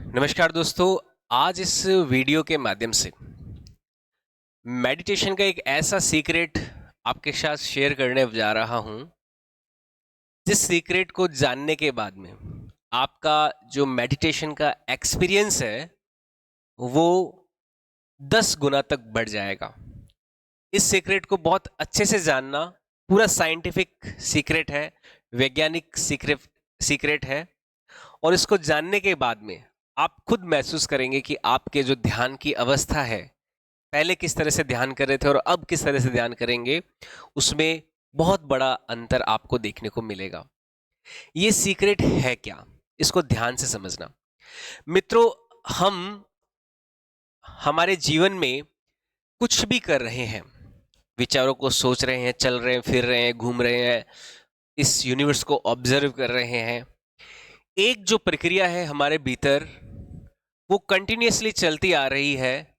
नमस्कार दोस्तों। आज इस वीडियो के माध्यम से मेडिटेशन का एक ऐसा सीक्रेट आपके साथ शेयर करने जा रहा हूं, जिस सीक्रेट को जानने के बाद में आपका जो मेडिटेशन का एक्सपीरियंस है वो 10 गुना तक बढ़ जाएगा। इस सीक्रेट को बहुत अच्छे से जानना पूरा साइंटिफिक सीक्रेट है, वैज्ञानिक सीक्रेट है। और इसको जानने के बाद में आप खुद महसूस करेंगे कि आपके जो ध्यान की अवस्था है, पहले किस तरह से ध्यान कर रहे थे और अब किस तरह से ध्यान करेंगे, उसमें बहुत बड़ा अंतर आपको देखने को मिलेगा। ये सीक्रेट है क्या, इसको ध्यान से समझना। मित्रों, हम हमारे जीवन में कुछ भी कर रहे हैं, विचारों को सोच रहे हैं, चल रहे हैं, फिर रहे हैं, घूम रहे हैं, इस यूनिवर्स को ऑब्जर्व कर रहे हैं, एक जो प्रक्रिया है हमारे भीतर वो कंटिन्यूअसली चलती आ रही है,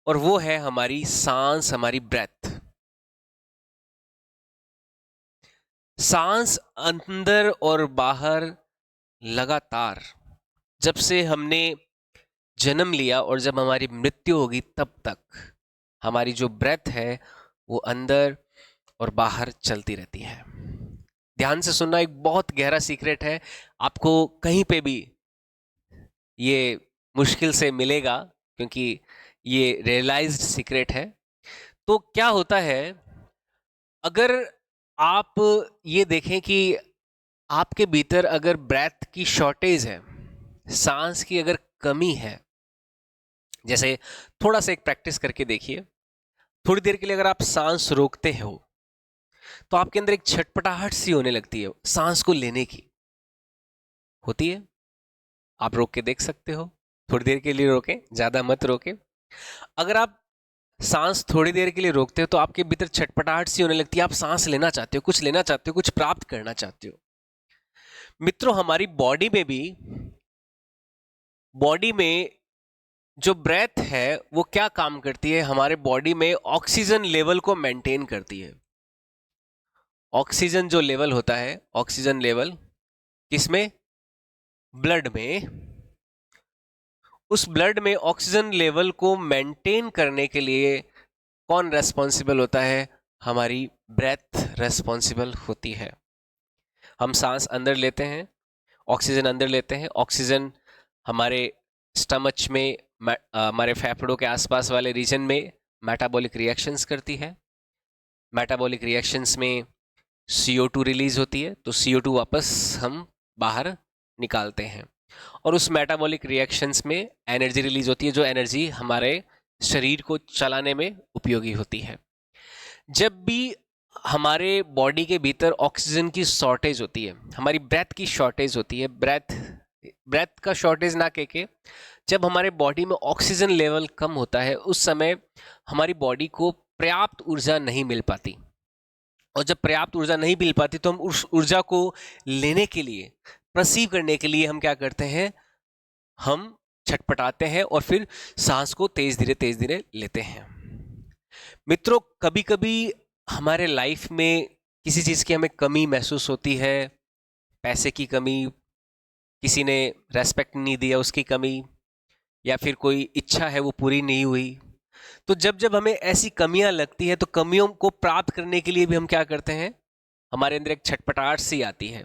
और वो है हमारी सांस, हमारी ब्रेथ। सांस अंदर और बाहर लगातार, जब से हमने जन्म लिया और जब हमारी मृत्यु होगी तब तक हमारी जो ब्रेथ है वो अंदर और बाहर चलती रहती है। ध्यान से सुनना, एक बहुत गहरा सीक्रेट है, आपको कहीं पे भी ये मुश्किल से मिलेगा, क्योंकि ये रियलाइज्ड सीक्रेट है। तो क्या होता है, अगर आप ये देखें कि आपके भीतर अगर ब्रेथ की शॉर्टेज है, सांस की अगर कमी है, जैसे थोड़ा सा एक प्रैक्टिस करके देखिए। थोड़ी देर के लिए अगर आप सांस रोकते हो तो आपके अंदर एक छटपटाहट सी होने लगती है, सांस को लेने की होती है। आप रोक के देख सकते हो, थोड़ी देर के लिए रोकें, ज्यादा मत रोकें। अगर आप सांस थोड़ी देर के लिए रोकते हो तो आपके भीतर छटपटाहट सी होने लगती है, आप सांस लेना चाहते हो, कुछ लेना चाहते हो, कुछ प्राप्त करना चाहते हो। मित्रों, हमारी बॉडी में जो ब्रेथ है वो क्या काम करती है, हमारे बॉडी में ऑक्सीजन लेवल को मेंटेन करती है। ऑक्सीजन जो लेवल होता है, ऑक्सीजन लेवल किसमें? ब्लड में। उस ब्लड में ऑक्सीजन लेवल को मेंटेन करने के लिए कौन रेस्पॉन्सिबल होता है? हमारी ब्रेथ रेस्पॉन्सिबल होती है। हम सांस अंदर लेते हैं, ऑक्सीजन अंदर लेते हैं, ऑक्सीजन हमारे स्टमच में, हमारे फेफड़ों के आसपास वाले रीजन में मेटाबॉलिक रिएक्शंस करती है। मेटाबॉलिक रिएक्शंस में CO2 रिलीज होती है, तो CO2 वापस हम बाहर निकालते हैं, और उस मेटाबॉलिक रिएक्शंस में एनर्जी रिलीज होती है, जो एनर्जी हमारे शरीर को चलाने में उपयोगी होती है। जब भी हमारे बॉडी के भीतर ऑक्सीजन की शॉर्टेज होती है, हमारी ब्रेथ की शॉर्टेज होती है, ब्रेथ का शॉर्टेज ना कह के, जब हमारे बॉडी में ऑक्सीजन लेवल कम होता है, उस समय हमारी बॉडी को पर्याप्त ऊर्जा नहीं मिल पाती। और जब पर्याप्त ऊर्जा नहीं मिल पाती तो हम उस ऊर्जा को लेने के लिए, परसीव करने के लिए हम क्या करते हैं? हम छटपटाते हैं और फिर सांस को तेज धीरे लेते हैं। मित्रों, कभी कभी हमारे लाइफ में किसी चीज की हमें कमी महसूस होती है, पैसे की कमी, किसी ने रेस्पेक्ट नहीं दिया उसकी कमी, या फिर कोई इच्छा है वो पूरी नहीं हुई। तो जब जब हमें ऐसी कमियां लगती है तो कमियों को प्राप्त करने के लिए भी हम क्या करते हैं? हमारे अंदर एक छटपटाहट सी आती है।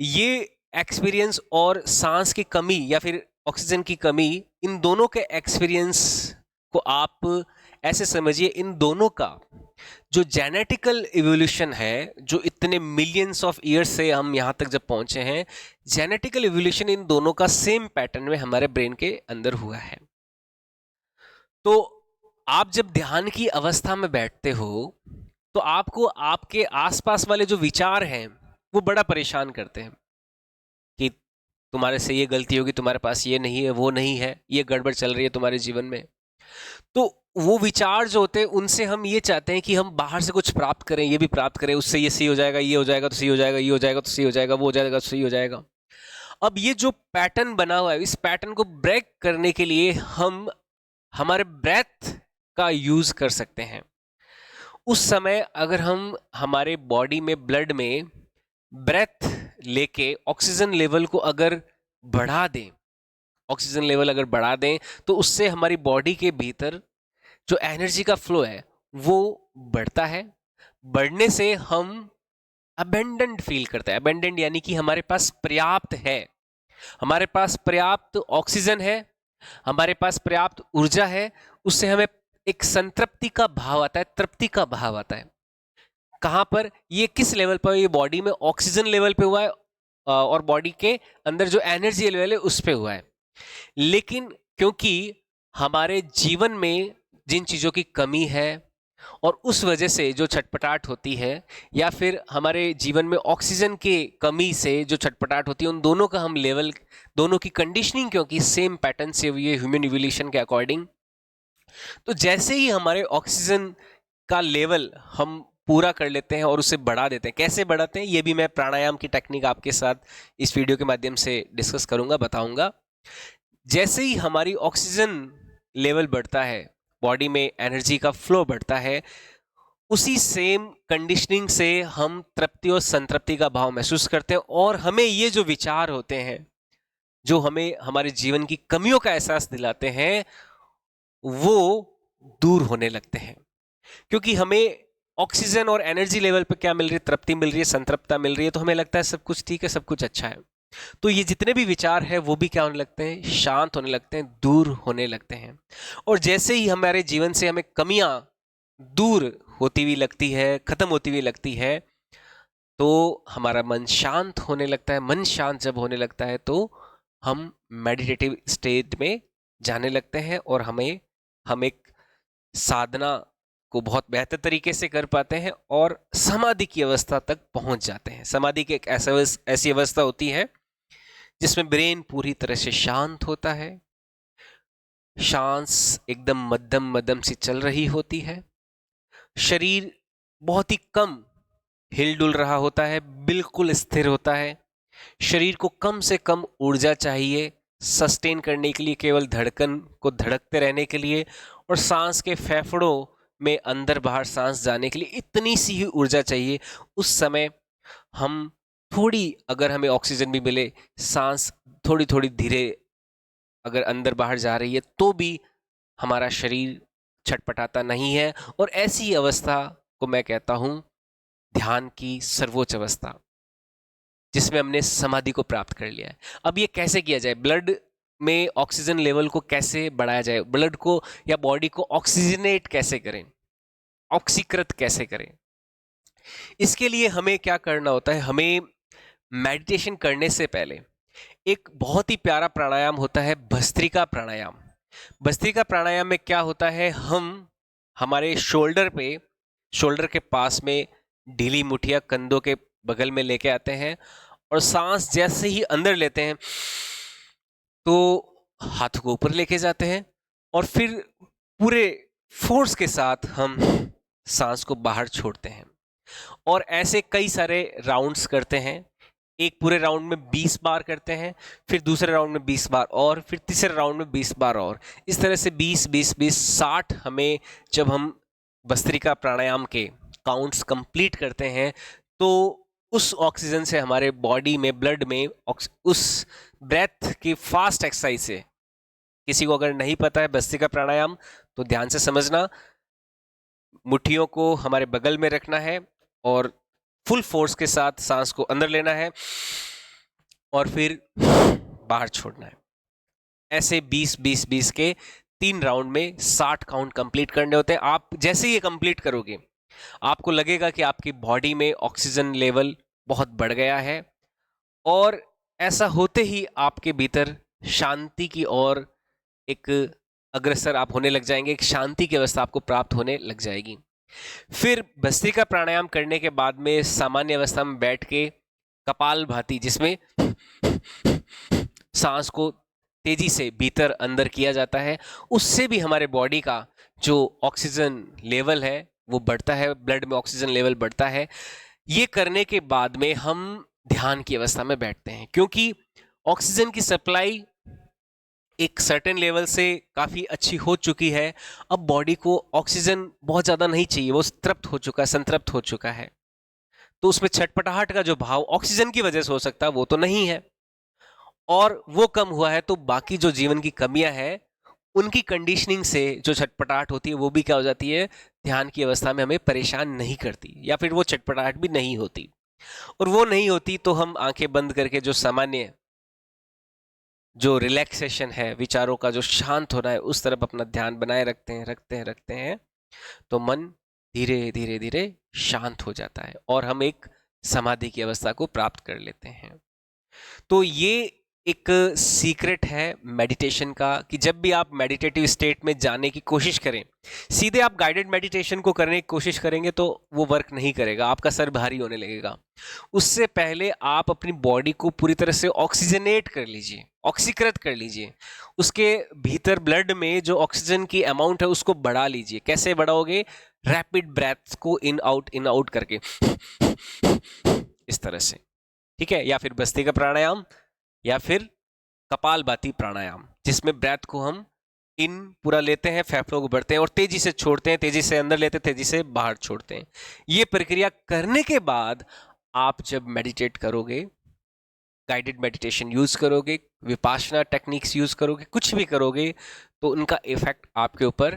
ये एक्सपीरियंस और सांस की कमी या फिर ऑक्सीजन की कमी, इन दोनों के एक्सपीरियंस को आप ऐसे समझिए, इन दोनों का जो जेनेटिकल इवोल्यूशन है, जो इतने मिलियंस ऑफ ईयर्स से हम यहाँ तक जब पहुंचे हैं, जेनेटिकल इवोल्यूशन इन दोनों का सेम पैटर्न में हमारे ब्रेन के अंदर हुआ है। तो आप जब ध्यान की अवस्था में बैठते हो तो आपको आपके आसपास वाले जो विचार हैं वो बड़ा परेशान करते हैं कि तुम्हारे से ये गलती होगी, तुम्हारे पास ये नहीं है, वो नहीं है, ये गड़बड़ चल रही है तुम्हारे जीवन में। तो वो विचार जो होते हैं उनसे हम ये चाहते हैं कि हम बाहर से कुछ प्राप्त करें, ये भी प्राप्त करें, उससे ये सही हो जाएगा, ये हो जाएगा तो सही हो जाएगा, ये हो जाएगा तो सही हो जाएगा, वो हो जाएगा तो सही हो जाएगा। अब ये जो पैटर्न बना हुआ है, इस पैटर्न को ब्रेक करने के लिए हम हमारे ब्रेथ का यूज कर सकते हैं। उस समय अगर हम हमारे बॉडी में, ब्लड में ब्रेथ लेके ऑक्सीजन लेवल को अगर बढ़ा दें, ऑक्सीजन लेवल अगर बढ़ा दें तो उससे हमारी बॉडी के भीतर जो एनर्जी का फ्लो है वो बढ़ता है। बढ़ने से हम अबेंडेंट फील करते हैं। अबेंडेंट यानी कि हमारे पास पर्याप्त है, हमारे पास पर्याप्त ऑक्सीजन है, हमारे पास पर्याप्त ऊर्जा है। उससे हमें एक संतृप्ति का भाव आता है, तृप्ति का भाव आता है। कहां पर? ये किस लेवल पर? ये बॉडी में ऑक्सीजन लेवल पे हुआ है और बॉडी के अंदर जो एनर्जी लेवल है उस पे हुआ है। लेकिन क्योंकि हमारे जीवन में जिन चीजों की कमी है और उस वजह से जो छटपटाहट होती है, या फिर हमारे जीवन में ऑक्सीजन की कमी से जो छटपटाहट होती है, उन दोनों का हम लेवल, दोनों की कंडीशनिंग क्योंकि सेम पैटर्न से हुई है ह्यूमन इवोल्यूशन के अकॉर्डिंग, तो जैसे ही हमारे ऑक्सीजन का लेवल हम पूरा कर लेते हैं और उसे बढ़ा देते हैं। कैसे बढ़ाते हैं ये भी मैं प्राणायाम की टेक्निक आपके साथ इस वीडियो के माध्यम से डिस्कस करूंगा, बताऊंगा। जैसे ही हमारी ऑक्सीजन लेवल बढ़ता है, बॉडी में एनर्जी का फ्लो बढ़ता है, उसी सेम कंडीशनिंग से हम तृप्ति और संतृप्ति का भाव महसूस करते हैं और हमें ये जो विचार होते हैं जो हमें हमारे जीवन की कमियों का एहसास दिलाते हैं वो दूर होने लगते हैं। क्योंकि हमें ऑक्सीजन और एनर्जी लेवल पे क्या मिल रही है? तृप्ति मिल रही है, संतृप्तता मिल रही है, तो हमें लगता है सब कुछ ठीक है, सब कुछ अच्छा है। तो ये जितने भी विचार है वो भी क्या होने लगते हैं? शांत होने लगते हैं, दूर होने लगते हैं। और जैसे ही हमारे जीवन से हमें कमियां दूर होती हुई लगती है, खत्म होती हुई लगती है, तो हमारा मन शांत होने लगता है। मन शांत जब होने लगता है तो हम मेडिटेटिव स्टेट में जाने लगते हैं और हम एक साधना को बहुत बेहतर तरीके से कर पाते हैं और समाधि की अवस्था तक पहुंच जाते हैं। समाधि की एक ऐसी अवस्था होती है जिसमें ब्रेन पूरी तरह से शांत होता है, सांस एकदम मध्यम मध्यम सी चल रही होती है, शरीर बहुत ही कम हिलडुल रहा होता है, बिल्कुल स्थिर होता है। शरीर को कम से कम ऊर्जा चाहिए सस्टेन करने के लिए, केवल धड़कन को धड़कते रहने के लिए, और सांस के फेफड़ों में अंदर बाहर सांस जाने के लिए इतनी सी ही ऊर्जा चाहिए। उस समय हम थोड़ी, अगर हमें ऑक्सीजन भी मिले, सांस थोड़ी थोड़ी धीरे अगर अंदर बाहर जा रही है तो भी हमारा शरीर छटपटाता नहीं है। और ऐसी अवस्था को मैं कहता हूं ध्यान की सर्वोच्च अवस्था, जिसमें हमने समाधि को प्राप्त कर लिया है। अब ये कैसे किया जाए? ब्लड में ऑक्सीजन लेवल को कैसे बढ़ाया जाए? ब्लड को या बॉडी को ऑक्सीजनेट कैसे करें, ऑक्सीकृत कैसे करें? इसके लिए हमें क्या करना होता है? हमें मेडिटेशन करने से पहले एक बहुत ही प्यारा प्राणायाम होता है, भस्त्रिका प्राणायाम। भस्त्रिका प्राणायाम में क्या होता है? हम हमारे शोल्डर के पास में ढीली मुठिया कंधों के बगल में लेके आते हैं और सांस जैसे ही अंदर लेते हैं तो हाथ को ऊपर लेके जाते हैं और फिर पूरे फोर्स के साथ हम सांस को बाहर छोड़ते हैं। और ऐसे कई सारे राउंड्स करते हैं। एक पूरे राउंड में 20 बार करते हैं, फिर दूसरे राउंड में 20 बार और, फिर तीसरे राउंड में 20 बार और। इस तरह से 20 20 20 60 हमें, जब हम भस्त्रिका प्राणायाम के काउंट्स कंप्लीट करते हैं तो उस ऑक्सीजन से हमारे बॉडी में, ब्लड में, उस ब्रेथ की फास्ट एक्सरसाइज से, किसी को अगर नहीं पता है भस्त्रिका प्राणायाम तो ध्यान से समझना, मुट्ठियों को हमारे बगल में रखना है और फुल फोर्स के साथ सांस को अंदर लेना है और फिर बाहर छोड़ना है। ऐसे 20 20 20 के 3 राउंड में 60 काउंट कंप्लीट करने होते हैं। आप जैसे ही ये कंप्लीट करोगे आपको लगेगा कि आपकी बॉडी में ऑक्सीजन लेवल बहुत बढ़ गया है और ऐसा होते ही आपके भीतर शांति की ओर एक अग्रसर आप होने लग जाएंगे, एक शांति की अवस्था आपको प्राप्त होने लग जाएगी। फिर भस्त्रिका प्राणायाम करने के बाद में सामान्य अवस्था में बैठ के कपालभाति, जिसमें सांस को तेजी से भीतर अंदर किया जाता है, उससे भी हमारे बॉडी का जो ऑक्सीजन लेवल है वो बढ़ता है, ब्लड में ऑक्सीजन लेवल बढ़ता है। ये करने के बाद में हम ध्यान की अवस्था में बैठते हैं, क्योंकि ऑक्सीजन की सप्लाई एक सर्टेन लेवल से काफ़ी अच्छी हो चुकी है। अब बॉडी को ऑक्सीजन बहुत ज़्यादा नहीं चाहिए, वो तृप्त हो चुका है, संतृप्त हो चुका है। तो उसमें छटपटाहट का जो भाव ऑक्सीजन की वजह से हो सकता है वो तो नहीं है। और वो कम हुआ है तो बाकी जो जीवन की कमियां हैं उनकी कंडीशनिंग से जो छटपटाहट होती है वो भी क्या हो जाती है, ध्यान की अवस्था में हमें परेशान नहीं करती, या फिर वो छटपटाहट भी नहीं होती। और वो नहीं होती तो हम आंखें बंद करके जो सामान्य जो रिलैक्सेशन है, विचारों का जो शांत होना है, उस तरफ अपना ध्यान बनाए रखते हैं तो मन धीरे धीरे धीरे शांत हो जाता है और हम एक समाधि की अवस्था को प्राप्त कर लेते हैं। तो ये एक सीक्रेट है मेडिटेशन का कि जब भी आप मेडिटेटिव स्टेट में जाने की कोशिश करें, सीधे आप गाइडेड मेडिटेशन को करने की कोशिश करेंगे तो वो वर्क नहीं करेगा, आपका सर भारी होने लगेगा। उससे पहले आप अपनी बॉडी को पूरी तरह से ऑक्सीजनेट कर लीजिए, ऑक्सीकृत कर लीजिए, उसके भीतर ब्लड में जो ऑक्सीजन की अमाउंट है उसको बढ़ा लीजिए। कैसे बढ़ाओगे? रैपिड ब्रेथ्स को इन आउट करके, इस तरह से, ठीक है। या फिर भस्त्रिका प्राणायाम या फिर कपालभाति प्राणायाम, जिसमें ब्रेथ को हम इन पूरा लेते हैं, फेफड़ों को भरते हैं और तेजी से छोड़ते हैं, तेजी से अंदर लेते हैं, तेजी से बाहर छोड़ते हैं। ये प्रक्रिया करने के बाद आप जब मेडिटेट करोगे, गाइडेड मेडिटेशन यूज करोगे, विपासना टेक्निक्स यूज करोगे, कुछ भी करोगे, तो उनका इफेक्ट आपके ऊपर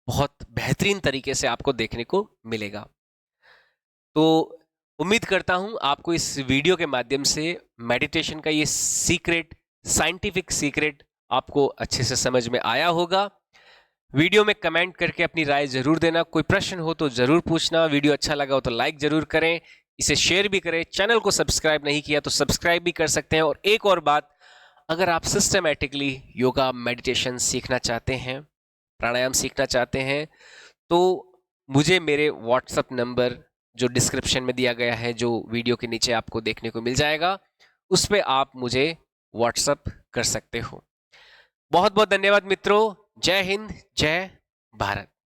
बहुत बेहतरीन तरीके से आपको देखने को मिलेगा। तो उम्मीद करता हूं आपको इस वीडियो के माध्यम से मेडिटेशन का ये सीक्रेट, साइंटिफिक सीक्रेट आपको अच्छे से समझ में आया होगा। वीडियो में कमेंट करके अपनी राय जरूर देना, कोई प्रश्न हो तो जरूर पूछना, वीडियो अच्छा लगा हो तो लाइक जरूर करें, इसे शेयर भी करें, चैनल को सब्सक्राइब नहीं किया तो सब्सक्राइब भी कर सकते हैं। और एक और बात, अगर आप सिस्टमैटिकली योगा मेडिटेशन सीखना चाहते हैं, प्राणायाम सीखना चाहते हैं, तो मुझे मेरे व्हाट्सएप नंबर जो डिस्क्रिप्शन में दिया गया है, जो वीडियो के नीचे आपको देखने को मिल जाएगा, उस पर आप मुझे व्हाट्सएप कर सकते हो। बहुत बहुत धन्यवाद मित्रों। जय हिंद, जय भारत।